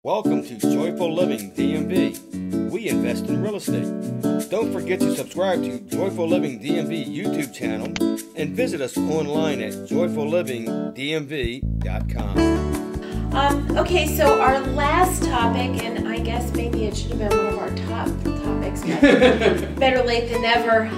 Welcome to Joyful Living DMV. We invest in real estate. Don't forget to subscribe to Joyful Living DMV YouTube channel and visit us online at joyfullivingdmv.com. Okay, so our last topic, and I guess maybe it should have been one of our top topics, but better late than never.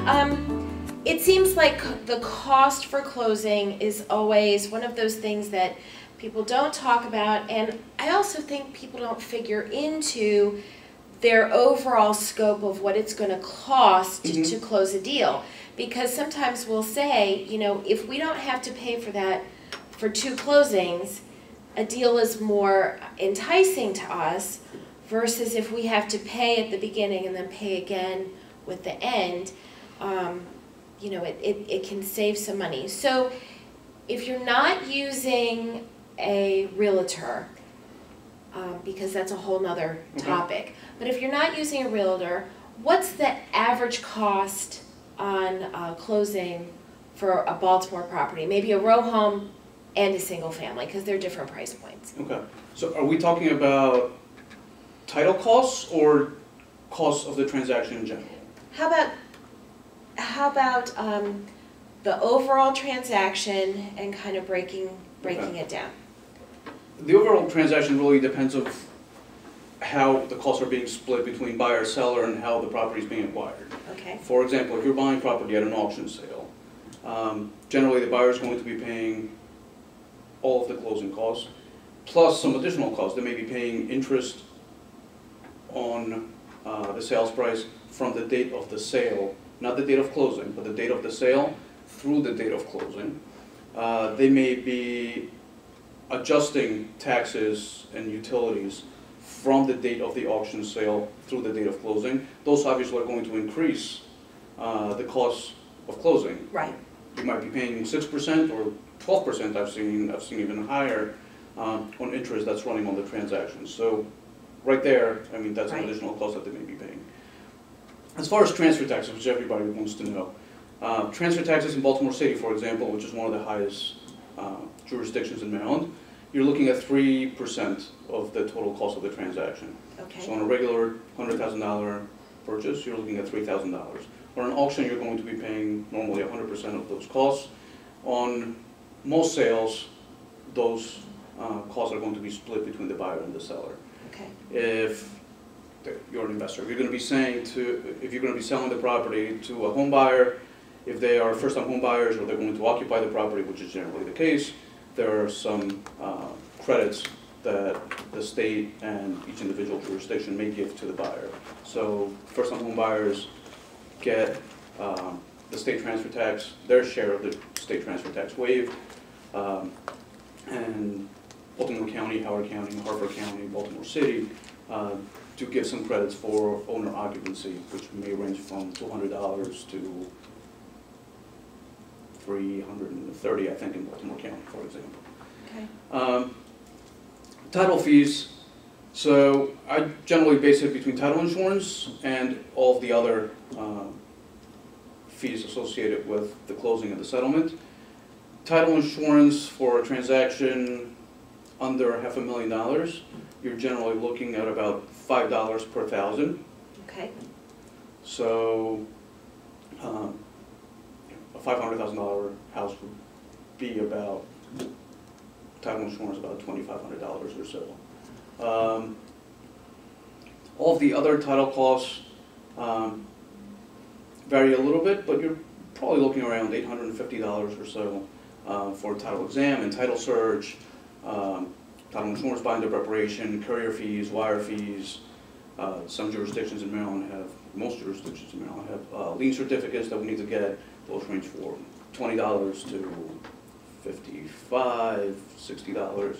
It seems like the cost for closing is always one of those things that people don't talk about, and I also think people don't figure into their overall scope of what it's going to cost to close a deal. Because sometimes we'll say, you know, if we don't have to pay for that for 2 closings, a deal is more enticing to us versus if we have to pay at the beginning and then pay again with the end. You know, it can save some money. So if you're not using a realtor, because that's a whole nother topic, but if you're not using a realtor, what's the average cost on closing for a Baltimore property? Maybe a row home and a single family, because they're different price points. Okay, so are we talking about title costs or costs of the transaction in general? How about the overall transaction and kind of breaking it down? The overall transaction really depends of how the costs are being split between buyer, seller, and how the property is being acquired. Okay. For example, if you're buying property at an auction sale, generally the buyer is going to be paying all of the closing costs, plus some additional costs. They may be paying interest on the sales price from the date of the sale, not the date of closing, but the date of the sale through the date of closing. They may be adjusting taxes and utilities from the date of the auction sale through the date of closing. Those obviously are going to increase the cost of closing. Right. You might be paying 6% or 12%. I've seen even higher on interest that's running on the transaction. So right there, I mean, that's an additional cost that they may be paying. As far as transfer taxes, which everybody wants to know, transfer taxes in Baltimore City, for example, which is one of the highest jurisdictions in Maryland, you're looking at 3% of the total cost of the transaction. Okay. So on a regular $100,000 purchase, you're looking at $3,000. On an auction, you're going to be paying normally 100% of those costs. On most sales, those costs are going to be split between the buyer and the seller. Okay. If you're an investor, if you're going to be selling the property to a home buyer, if they are first-time home buyers or they're going to occupy the property, which is generally the case, there are some credits that the state and each individual jurisdiction may give to the buyer. So first-time home buyers get the state transfer tax, their share of the state transfer tax waived, and Baltimore County, Howard County, Harford County, Baltimore City do give some credits for owner occupancy, which may range from $200 to $330, I think, in Baltimore County, for example. Okay. Title fees. So I generally base it between title insurance and all of the other fees associated with the closing and the settlement. Title insurance for a transaction under $500,000, you're generally looking at about $5 per thousand. Okay. So a $500,000 house would be about, title insurance about $2,500 or so. All of the other title costs vary a little bit, but you're probably looking around $850 or so for title exam and title search, title insurance binder preparation, courier fees, wire fees. Some jurisdictions in Maryland have, most jurisdictions in Maryland have lien certificates that we need to get. Those range for $20 to $55, $60.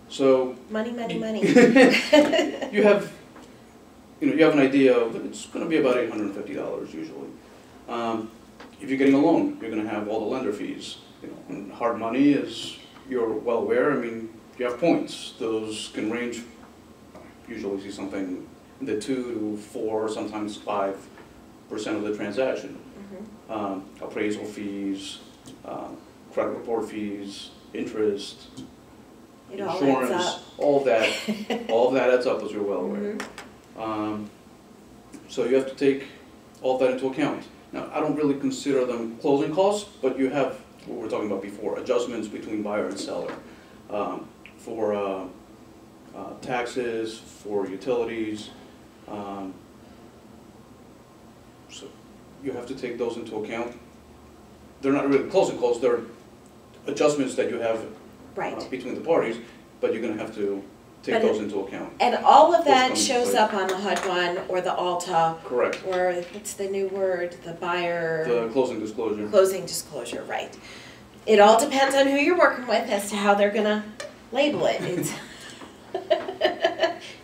So money. you have an idea of it's going to be about $850 usually. If you're getting a loan, you're going to have all the lender fees. And hard money, as you're well aware, I mean, you have points. Those can range. Usually see something in the 2 to 4, sometimes 5% of the transaction. Appraisal fees, credit report fees, interest, It all insurance, adds up. all of that adds up, as you're well aware. So you have to take all of that into account. Now, I don't really consider them closing costs, but you have what we were talking about before, adjustments between buyer and seller, for taxes, for utilities. So you have to take those into account. They're not really closing costs, they're adjustments that you have between the parties, but you're going to have to take those into account. And all of that shows up on the HUD-1 or the ALTA. Correct. Or what's the new word? The buyer... The closing disclosure. Closing disclosure, right. It all depends on who you're working with as to how they're going to label it. It's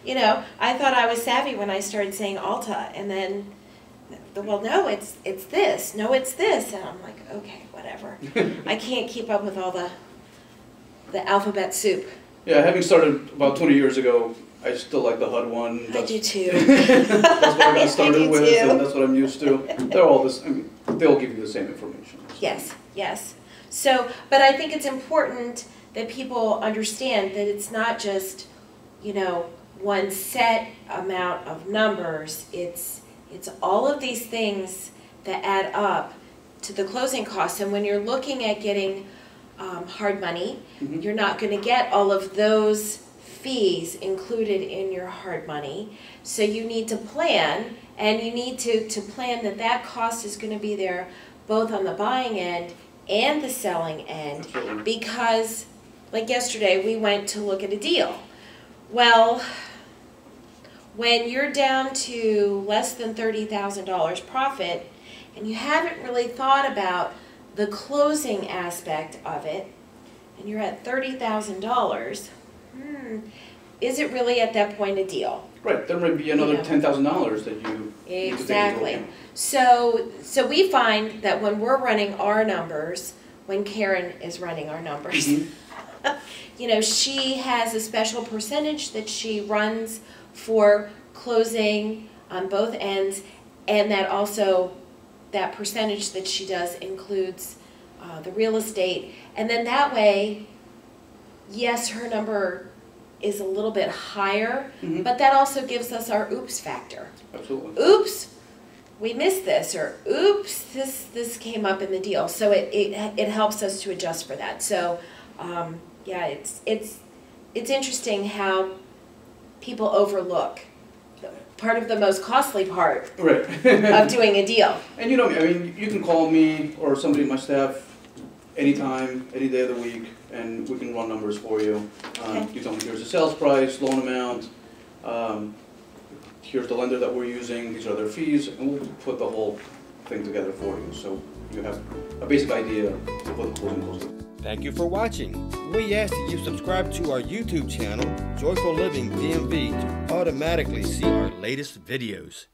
you know, I thought I was savvy when I started saying ALTA, and then, well, no, it's this. No, it's this. And I'm like, okay, whatever. I can't keep up with all the alphabet soup. Yeah, having started about 20 years ago, I still like the HUD-1. I do too. That's what I got started with, and that's what I'm used to. They're all this. I mean, they'll give you the same information. So. Yes, yes. So, but I think it's important that people understand that it's not just, you know, one set amount of numbers. It's all of these things that add up to the closing costs. And when you're looking at getting hard money, you're not going to get all of those fees included in your hard money. So you need to plan, and you need to plan that cost is going to be there both on the buying end and the selling end. Absolutely. Because, like yesterday, we went to look at a deal. Well, when you're down to less than $30,000 profit, and you haven't really thought about the closing aspect of it, and you're at $30,000, is it really at that point a deal? Right, there might be another $10,000 that you need to take into account. So we find that when we're running our numbers, when Karen is running our numbers, you know, she has a special percentage that she runs for closing on both ends, and that also, that percentage that she does includes the real estate. And then that way, yes, her number is a little bit higher, but that also gives us our oops factor. Absolutely. Oops, we missed this, or oops, this came up in the deal. So it helps us to adjust for that. So yeah, it's interesting how people overlook part of the most costly part of doing a deal. And you know, I mean, you can call me or somebody in my staff anytime, any day of the week, and we can run numbers for you. You tell me, here's the sales price, loan amount, here's the lender that we're using, these are their fees, and we'll put the whole thing together for you, so you have a basic idea of what the closing costs are. Thank you for watching. We ask that you subscribe to our YouTube channel, Joyful Living DMV, to automatically see our latest videos.